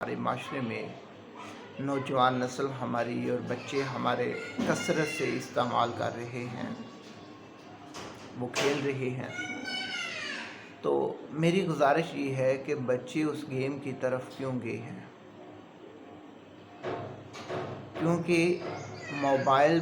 ہمارے معاشرے میں نوجوان نسل ہماری اور بچے ہمارے کثرت سے استعمال کر رہے ہیں، وہ کھیل رہے ہیں، تو میری گزارش یہ ہے کہ بچے اس گیم کی طرف کیوں گئے ہیں؟ کیونکہ موبائل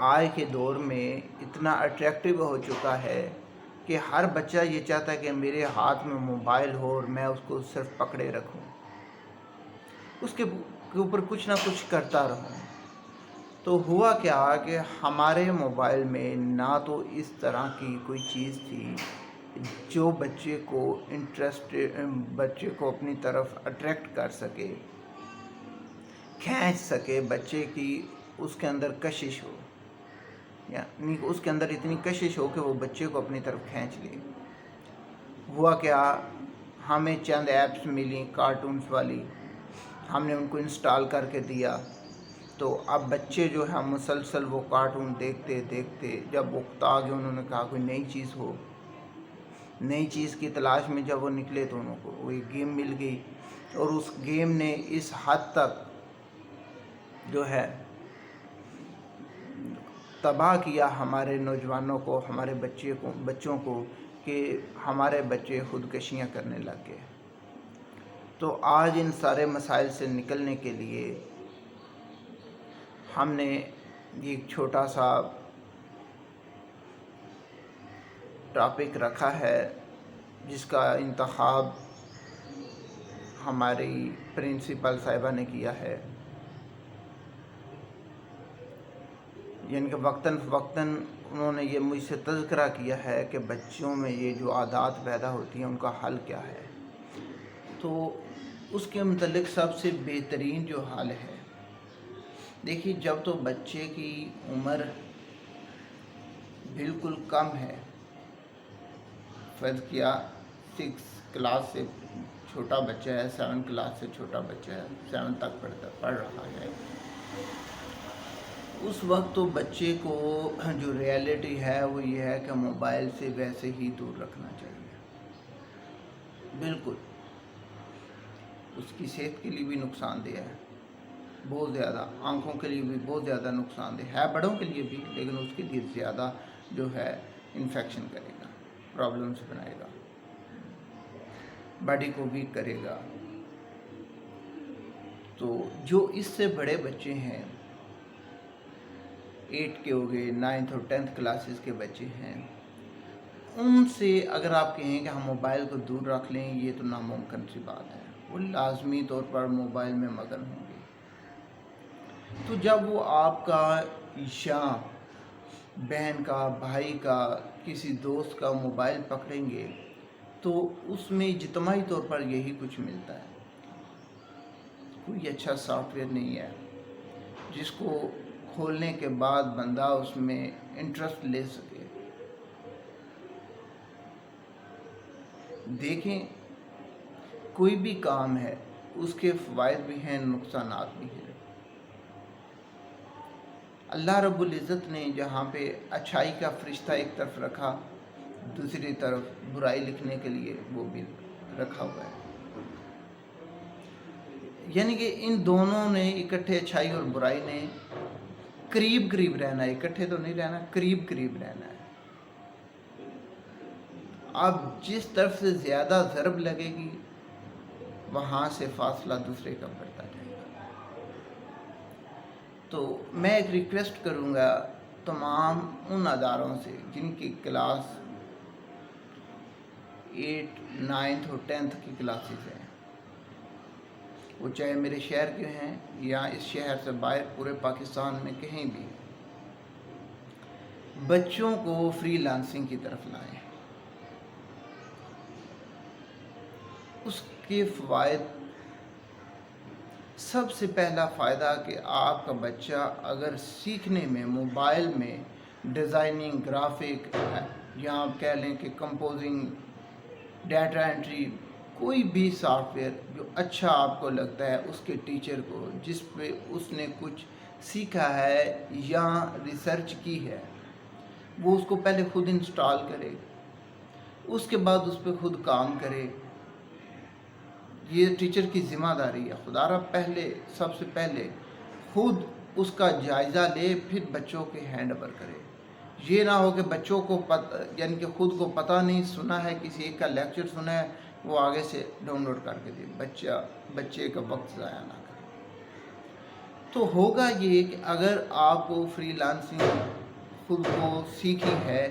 آج کے دور میں اتنا اٹریکٹیو ہو چکا ہے کہ ہر بچہ یہ چاہتا ہے کہ میرے ہاتھ میں موبائل ہو اور میں اس کو صرف پکڑے رکھوں، اس کے اوپر کچھ نہ کچھ کرتا رہوں۔ تو ہوا کیا کہ ہمارے موبائل میں نہ تو اس طرح کی کوئی چیز تھی جو بچے کو اپنی طرف اٹریکٹ کر سکے، کھینچ سکے، بچے کی اس کے اندر کشش ہو، یعنی اس کے اندر اتنی کشش ہو کہ وہ بچے کو اپنی طرف کھینچ لے۔ ہوا کیا، ہمیں چند ایپس ملی کارٹونز والی، ہم نے ان کو انسٹال کر کے دیا، تو اب بچے جو ہے مسلسل وہ کارٹون دیکھتے دیکھتے جب وقت آ گیا انہوں نے کہا کوئی نئی چیز ہو، نئی چیز کی تلاش میں جب وہ نکلے تو انہوں کو وہ ایک گیم مل گئی، اور اس گیم نے اس حد تک جو ہے تباہ کیا ہمارے نوجوانوں کو، ہمارے بچوں کو، کہ ہمارے بچے خودکشیاں کرنے لگ گئے۔ تو آج ان سارے مسائل سے نکلنے کے لیے ہم نے ایک چھوٹا سا ٹاپک رکھا ہے جس کا انتخاب ہماری پرنسپل صاحبہ نے کیا ہے، یعنی کہ وقتاً فوقتاً انہوں نے یہ مجھ سے تذکرہ کیا ہے کہ بچوں میں یہ جو عادات پیدا ہوتی ہیں ان کا حل کیا ہے۔ تو اس کے متعلق سب سے بہترین جو حل ہے، دیکھیے جب تو بچے کی عمر بالکل کم ہے، فرض کیا 6 کلاس سے چھوٹا بچہ ہے، 7 کلاس سے چھوٹا بچہ ہے، 7 تک پڑھ رہا ہے، اس وقت تو بچے کو جو ریالٹی ہے وہ یہ ہے کہ موبائل سے ویسے ہی دور رکھنا چاہیے۔ بالکل اس کی صحت کے لیے بھی نقصان دہ ہے، بہت زیادہ، آنکھوں کے لیے بھی بہت زیادہ نقصان دہ ہے، بڑوں کے لیے بھی، لیکن اس کے لیے زیادہ جو ہے انفیکشن کرے گا، پرابلمس بنائے گا، باڈی کو ویک کرے گا۔ تو جو اس سے بڑے بچے ہیں، 8 کے ہو گئے، 9th اور 10th کلاسز کے بچے ہیں، ان سے اگر آپ کہیں کہ ہم موبائل کو دور رکھ لیں، یہ تو ناممکن سی بات ہے، وہ لازمی طور پر موبائل میں مگن ہوں گے۔ تو جب وہ آپ کا یا بہن کا، بھائی کا، کسی دوست کا موبائل پکڑیں گے تو اس میں اجتماعی طور پر یہی کچھ ملتا ہے، کوئی اچھا سافٹ ویئر نہیں ہے جس کو کھولنے کے بعد بندہ اس میں انٹرسٹ لے سکے۔ دیکھیں کوئی بھی کام ہے اس کے فوائد بھی ہیں، نقصانات بھی ہیں۔ اللہ رب العزت نے جہاں پہ اچھائی کا فرشتہ ایک طرف رکھا، دوسری طرف برائی لکھنے کے لیے وہ بھی رکھا ہوا ہے، یعنی کہ ان دونوں نے اکٹھے، اچھائی اور برائی نے قریب قریب رہنا ہے، اکٹھے تو نہیں رہنا، قریب قریب رہنا ہے۔ اب جس طرف سے زیادہ ضرب لگے گی وہاں سے فاصلہ دوسرے کا بڑھتا جائے گا۔ تو میں ایک ریکویسٹ کروں گا تمام ان اداروں سے جن کی کلاس 8، 9th اور 10th کی کلاسز ہیں، وہ چاہے میرے شہر کے ہیں یا اس شہر سے باہر پورے پاکستان میں کہیں بھی، بچوں کو فری لانسنگ کی طرف لائیں۔ اس کے فوائد، سب سے پہلا فائدہ کہ آپ کا بچہ اگر سیکھنے میں، موبائل میں ڈیزائننگ، گرافک، یا آپ کہہ لیں کہ کمپوزنگ، ڈیٹا انٹری، کوئی بھی سافٹ ویئر جو اچھا آپ کو لگتا ہے، اس کے ٹیچر کو جس پہ اس نے کچھ سیکھا ہے یا ریسرچ کی ہے، وہ اس کو پہلے خود انسٹال کرے، اس کے بعد اس پہ خود کام کرے، یہ ٹیچر کی ذمہ داری ہے، خدا را سب سے پہلے خود اس کا جائزہ لے، پھر بچوں کے ہینڈ اوور کرے۔ یہ نہ ہو کہ بچوں کو یعنی کہ خود کو پتہ نہیں، سنا ہے کسی ایک کا لیکچر سنا ہے، وہ آگے سے ڈاؤن لوڈ کر کے دے، بچے کا وقت ضائع نہ کرے۔ تو ہوگا یہ کہ اگر آپ کو فری لانسنگ خود کو سیکھی ہے،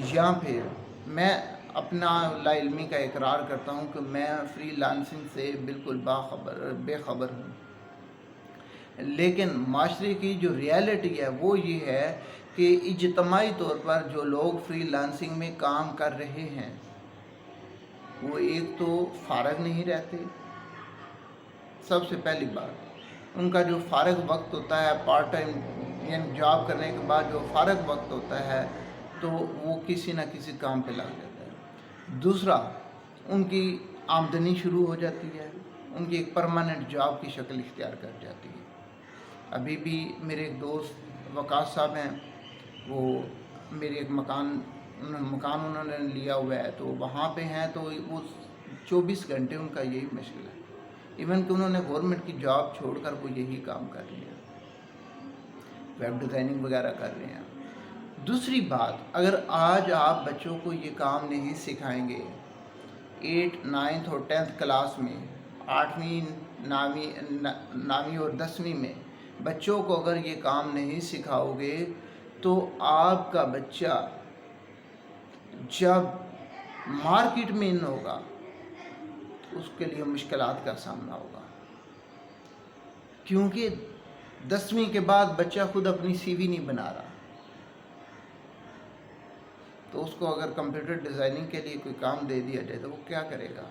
یا پھر میں اپنا لا علمی کا اقرار کرتا ہوں کہ میں فری لانسنگ سے بالکل بے خبر ہوں، لیکن معاشرے کی جو ریالٹی ہے وہ یہ ہے کہ اجتماعی طور پر جو لوگ فری لانسنگ میں کام کر رہے ہیں وہ ایک تو فارغ نہیں رہتے، سب سے پہلی بات ان کا جو فارغ وقت ہوتا ہے پارٹ ٹائم یعنی جاب کرنے کے بعد جو فارغ وقت ہوتا ہے تو وہ کسی نہ کسی کام پہ لگ جاتا ہے۔ دوسرا، ان کی آمدنی شروع ہو جاتی ہے، ان کی ایک پرماننٹ جاب کی شکل اختیار کر جاتی ہے۔ ابھی بھی میرے ایک دوست وقاص صاحب ہیں، وہ میرے ایک مکان انہوں نے لیا ہوا ہے، تو وہاں پہ ہیں، تو وہ 24 گھنٹے ان کا یہی مشغلہ ہے۔ ایون کہ انہوں نے گورنمنٹ کی جاب چھوڑ کر وہ یہی کام کر رہے ہیں، ویب ڈیزائننگ وغیرہ کر رہے ہیں۔ دوسری بات، اگر آج آپ بچوں کو یہ کام نہیں سکھائیں گے 8th 9th اور 10th کلاس میں، 8ویں 9ویں اور 10ویں میں بچوں کو اگر یہ کام نہیں سکھاؤ گے تو آپ کا بچہ جب مارکیٹ میں ان ہوگا اس کے لیے مشکلات کا سامنا ہوگا، کیونکہ 10ویں کے بعد بچہ خود اپنی سی وی نہیں بنا رہا، تو اس کو اگر کمپیوٹر ڈیزائننگ کے لیے کوئی کام دے دیا جائے تو وہ کیا کرے گا؟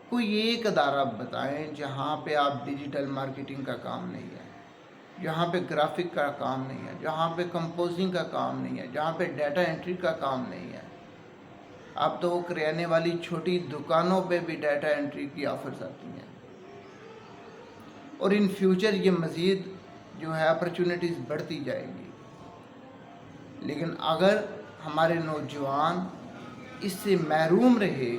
کوئی ایک ادارہ بتائیں جہاں پہ آپ ڈیجیٹل مارکیٹنگ کا کام نہیں ہے، جہاں پہ گرافک کا کام نہیں ہے، جہاں پہ کمپوزنگ کا کام نہیں ہے، جہاں پہ ڈیٹا انٹری کا کام نہیں ہے۔ اب تو کریانے والی چھوٹی دکانوں پہ بھی ڈیٹا انٹری کی آفرز آتی ہیں، اور ان فیوچر یہ مزید جو ہے اپرچونٹیز بڑھتی جائیں گی۔ لیکن اگر ہمارے نوجوان اس سے محروم رہے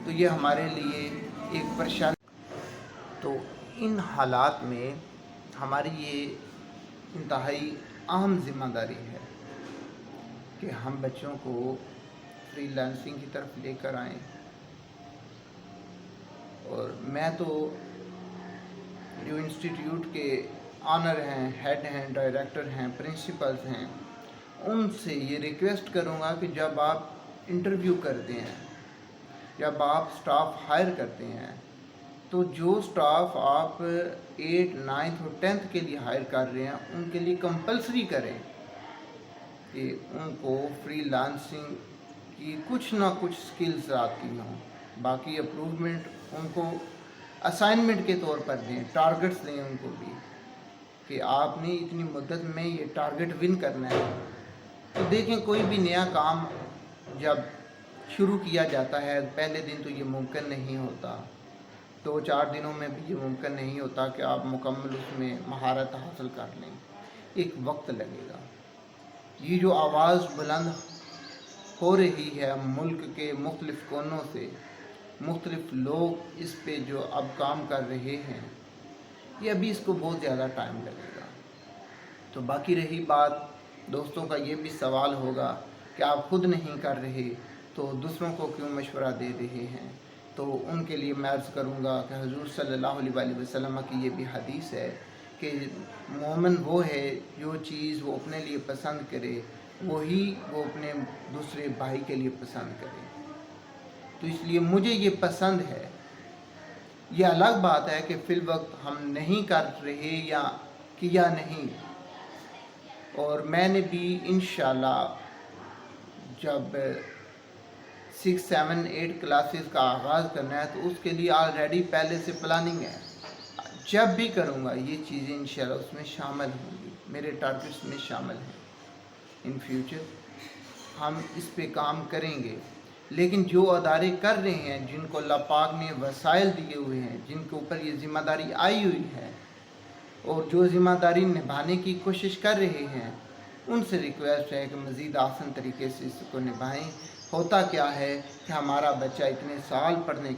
تو یہ ہمارے لیے ایک پریشانی۔ تو ان حالات میں ہماری یہ انتہائی اہم ذمہ داری ہے کہ ہم بچوں کو فری لانسنگ کی طرف لے کر آئیں، اور میں تو جو انسٹیٹیوٹ کے آنر ہیں، ہیڈ ہیں، ڈائریکٹر ہیں، پرنسپلز ہیں، ان سے یہ ریکویسٹ کروں گا کہ جب آپ انٹرویو کرتے ہیں، جب آپ سٹاف ہائر کرتے ہیں، تو جو سٹاف آپ 8th 9th اور 10th کے لیے ہائر کر رہے ہیں ان کے لیے کمپلسری کریں کہ ان کو فری لانسنگ کی کچھ نہ کچھ سکلز آتی ہوں۔ باقی اپروومنٹ ان کو اسائنمنٹ کے طور پر دیں، ٹارگٹس دیں ان کو بھی کہ آپ نے اتنی مدت میں یہ ٹارگٹ ون کرنا ہے۔ تو دیکھیں، کوئی بھی نیا کام جب شروع کیا جاتا ہے پہلے دن تو یہ ممکن نہیں ہوتا، 2-4 دنوں میں بھی یہ ممکن نہیں ہوتا کہ آپ مکمل اس میں مہارت حاصل کر لیں، ایک وقت لگے گا۔ یہ جو آواز بلند ہو رہی ہے ملک کے مختلف کونوں سے، مختلف لوگ اس پہ جو اب کام کر رہے ہیں، یہ ابھی اس کو بہت زیادہ ٹائم لگے گا۔ تو باقی رہی بات، دوستوں کا یہ بھی سوال ہوگا کہ آپ خود نہیں کر رہے تو دوسروں کو کیوں مشورہ دے رہے ہیں؟ تو ان کے لیے میں عرض کروں گا کہ حضور صلی اللہ علیہ وآلہ وسلم کی یہ بھی حدیث ہے کہ مومن وہ ہے جو چیز وہ اپنے لیے پسند کرے وہی وہ اپنے دوسرے بھائی کے لیے پسند کرے۔ تو اس لیے مجھے یہ پسند ہے۔ یہ الگ بات ہے کہ فی الوقت ہم نہیں کر رہے یا کیا نہیں، اور میں نے بھی انشاءاللہ جب 6, 7, 8 کلاسز کا آغاز کرنا ہے تو اس کے لیے آلریڈی پہلے سے پلاننگ ہے۔ جب بھی کروں گا یہ چیزیں انشاءاللہ اس میں شامل ہوں گی، میرے ٹارگٹس میں شامل ہیں۔ ان فیوچر ہم اس پہ کام کریں گے، لیکن جو ادارے کر رہے ہیں، جن کو اللہ پاک نے وسائل دیے ہوئے ہیں، جن کے اوپر یہ ذمہ داری آئی ہوئی ہے اور جو ذمہ داری نبھانے کی کوشش کر رہے ہیں، ان سے ریکویسٹ ہے کہ مزید آسان طریقے سے اس کو نبھائیں۔ ہوتا کیا ہے کہ ہمارا بچہ اتنے سال پڑھنے